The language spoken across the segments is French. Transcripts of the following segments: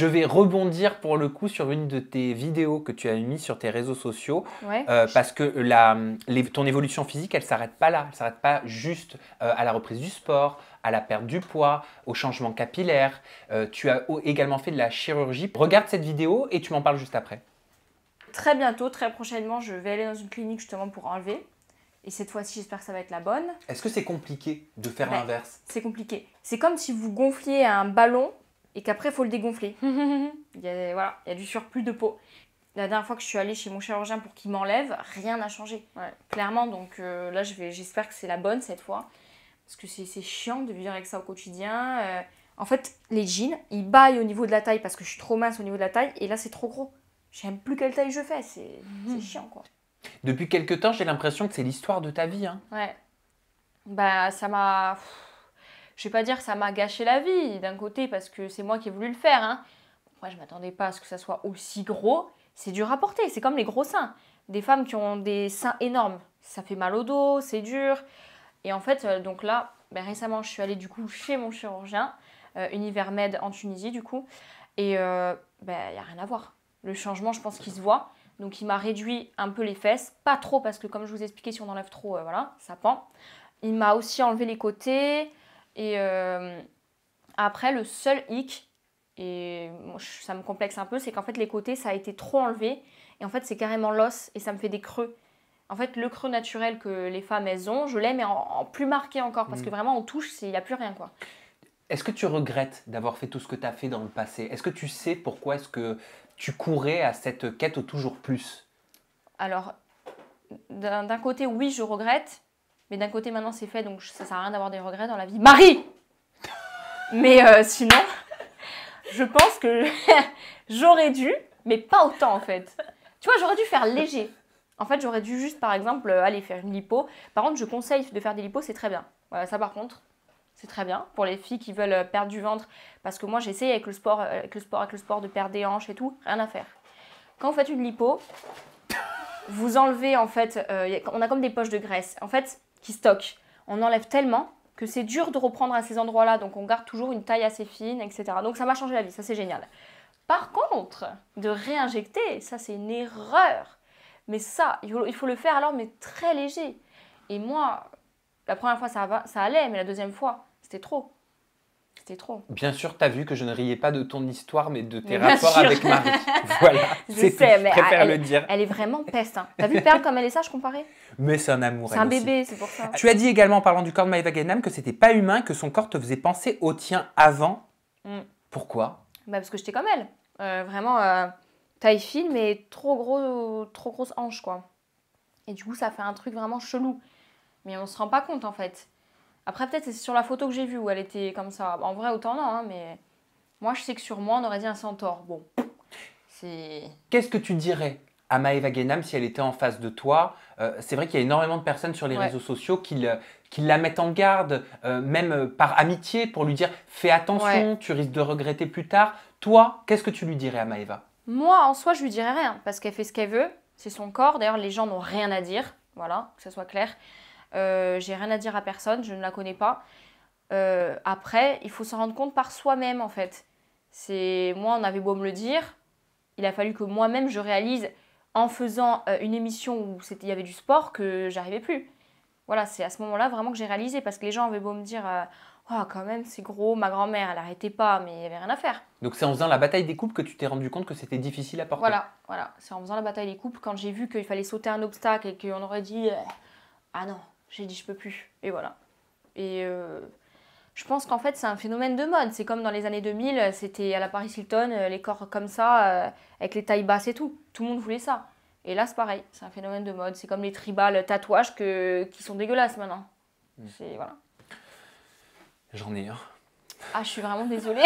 je vais rebondir pour le coup sur une de tes vidéos que tu as mis sur tes réseaux sociaux. Ouais. Parce que ton évolution physique, elle ne s'arrête pas là. Elle ne s'arrête pas juste à la reprise du sport, à la perte du poids, au changement capillaire. Tu as également fait de la chirurgie. Regarde cette vidéo et tu m'en parles juste après. Très bientôt, très prochainement, je vais aller dans une clinique justement pour enlever. Et cette fois-ci, j'espère que ça va être la bonne. Est-ce que c'est compliqué de faire l'inverse? C'est compliqué. C'est comme si vous gonfliez un ballon et qu'après, il faut le dégonfler. il y a du surplus de peau. La dernière fois que je suis allée chez mon chirurgien pour qu'il m'enlève, rien n'a changé. Ouais, clairement, donc là, j'espère que c'est la bonne cette fois. Parce que c'est chiant de vivre avec ça au quotidien. En fait, les jeans, ils baillent au niveau de la taille parce que je suis trop mince au niveau de la taille. Et là, c'est trop gros. Je sais même plus quelle taille je fais. C'est chiant, quoi. Depuis quelques temps, j'ai l'impression que c'est l'histoire de ta vie. Hein. Ouais. Bah, ça m'a... Je vais pas dire que ça m'a gâché la vie, d'un côté, parce que c'est moi qui ai voulu le faire. Hein. Moi, je m'attendais pas à ce que ça soit aussi gros. C'est dur à porter. C'est comme les gros seins. Des femmes qui ont des seins énormes. Ça fait mal au dos, c'est dur. Et en fait, donc là, récemment, je suis allée du coup chez mon chirurgien, Univermed en Tunisie, du coup. Et il n'y a rien à voir. Le changement, je pense qu'il se voit. Donc, il m'a réduit un peu les fesses. Pas trop, parce que comme je vous ai expliqué, si on enlève trop, voilà, ça pend. Il m'a aussi enlevé les côtés. Et après, le seul hic, et ça me complexe un peu, c'est qu'en fait, les côtés, ça a été trop enlevé. Et en fait, c'est carrément l'os et ça me fait des creux. En fait, le creux naturel que les femmes, elles ont, je l'ai, mais en plus marqué encore. Parce que vraiment, on touche, il n'y a plus rien, quoi. Est-ce que tu regrettes d'avoir fait tout ce que tu as fait dans le passé? Est-ce que tu sais pourquoi est-ce que tu courais à cette quête au toujours plus? Alors, d'un côté, oui, je regrette. Mais d'un côté, maintenant, c'est fait. Donc, ça ne sert à rien d'avoir des regrets dans la vie. Marie! Mais sinon, je pense que j'aurais dû, mais pas autant, en fait. Tu vois, j'aurais dû faire léger. En fait, j'aurais dû juste, par exemple, aller faire une lipo. Par contre, je conseille de faire des lipos, c'est très bien. Voilà, ça, par contre, c'est très bien pour les filles qui veulent perdre du ventre. Parce que moi, j'essaye avec le sport de perdre des hanches et tout. Rien à faire. Quand vous faites une lipo, vous enlevez, en fait, on a comme des poches de graisse, en fait, qui stockent. On enlève tellement que c'est dur de reprendre à ces endroits-là. Donc, on garde toujours une taille assez fine, etc. Donc, ça m'a changé la vie. Ça, c'est génial. Par contre, de réinjecter, ça, c'est une erreur. Mais ça, il faut le faire alors, mais très léger. Et moi, la première fois, ça allait, mais la deuxième fois, c'était trop. C'était trop. Bien sûr, tu as vu que je ne riais pas de ton histoire, mais de tes rapports avec Marie. Voilà, je sais, mais je préfère le dire. Elle est vraiment peste. Hein. T'as vu Perle comme elle est sage comparée? Mais c'est un amour. C'est un bébé, c'est pour ça. Tu as dit également, en parlant du corps de Maëva Guénam, que c'était pas humain, que son corps te faisait penser au tien avant. Pourquoi? Parce que j'étais comme elle. Vraiment, taille fine, mais trop grosse hanche, quoi. Et du coup, ça fait un truc vraiment chelou. Mais on se rend pas compte, en fait. Après, peut-être c'est sur la photo que j'ai vue où elle était comme ça. En vrai, autant non, hein, mais moi, je sais que sur moi, on aurait dit un centaure. Bon, c'est... Qu'est-ce que tu dirais à Maëva Guénam si elle était en face de toi? C'est vrai qu'il y a énormément de personnes sur les réseaux sociaux qui la mettent en garde, même par amitié, pour lui dire « fais attention, tu risques de regretter plus tard ». Toi, qu'est-ce que tu lui dirais à Maëva? Moi, en soi, je lui dirais rien, parce qu'elle fait ce qu'elle veut. C'est son corps. D'ailleurs, les gens n'ont rien à dire. Voilà, que ce soit clair. J'ai rien à dire à personne, je ne la connais pas. Après, il faut s'en rendre compte par soi-même, en fait. Moi, on avait beau me le dire, il a fallu que moi-même je réalise en faisant une émission où il y avait du sport que j'arrivais plus. Voilà, c'est à ce moment-là vraiment que j'ai réalisé, parce que les gens avaient beau me dire oh, quand même, c'est gros, ma grand-mère, elle arrêtait pas, mais il n'y avait rien à faire. Donc c'est en faisant la bataille des couples que tu t'es rendu compte que c'était difficile à porter. Voilà. C'est en faisant la bataille des couples, quand j'ai vu qu'il fallait sauter un obstacle et qu'on aurait dit ah non, j'ai dit je peux plus. Et voilà. Et je pense qu'en fait c'est un phénomène de mode. C'est comme dans les années 2000, c'était à la Paris Hilton, les corps comme ça, avec les tailles basses et tout. Tout le monde voulait ça. Et là c'est pareil, c'est un phénomène de mode. C'est comme les tribal tatouages qui sont dégueulasses maintenant. C'est voilà. J'en ai un. Ah, je suis vraiment désolée.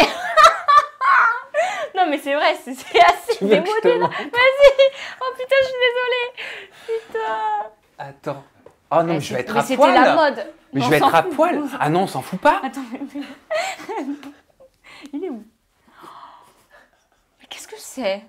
Non mais c'est vrai, c'est assez démodé. Vas-y. Oh putain, je suis désolée. Putain. Attends. Oh non, mais je vais être à poil. C'était la mode. Mais je vais être à poil. Ah non, on s'en fout pas. Attends, il est où? Mais qu'est-ce que c'est?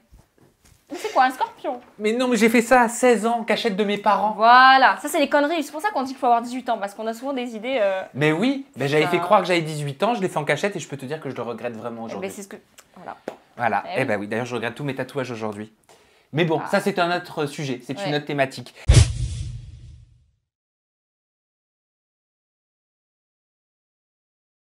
C'est quoi, un scorpion? Mais non, mais j'ai fait ça à 16 ans, cachette de mes parents. Voilà, ça c'est les conneries. C'est pour ça qu'on dit qu'il faut avoir 18 ans, parce qu'on a souvent des idées... Mais oui, j'avais fait croire que j'avais 18 ans, je l'ai fait en cachette et je peux te dire que je le regrette vraiment aujourd'hui. Mais c'est ce que... Voilà. Voilà. Eh Eh ben oui, d'ailleurs, je regrette tous mes tatouages aujourd'hui. Mais bon, Ah. ça, c'est un autre sujet, c'est une Ouais. autre thématique.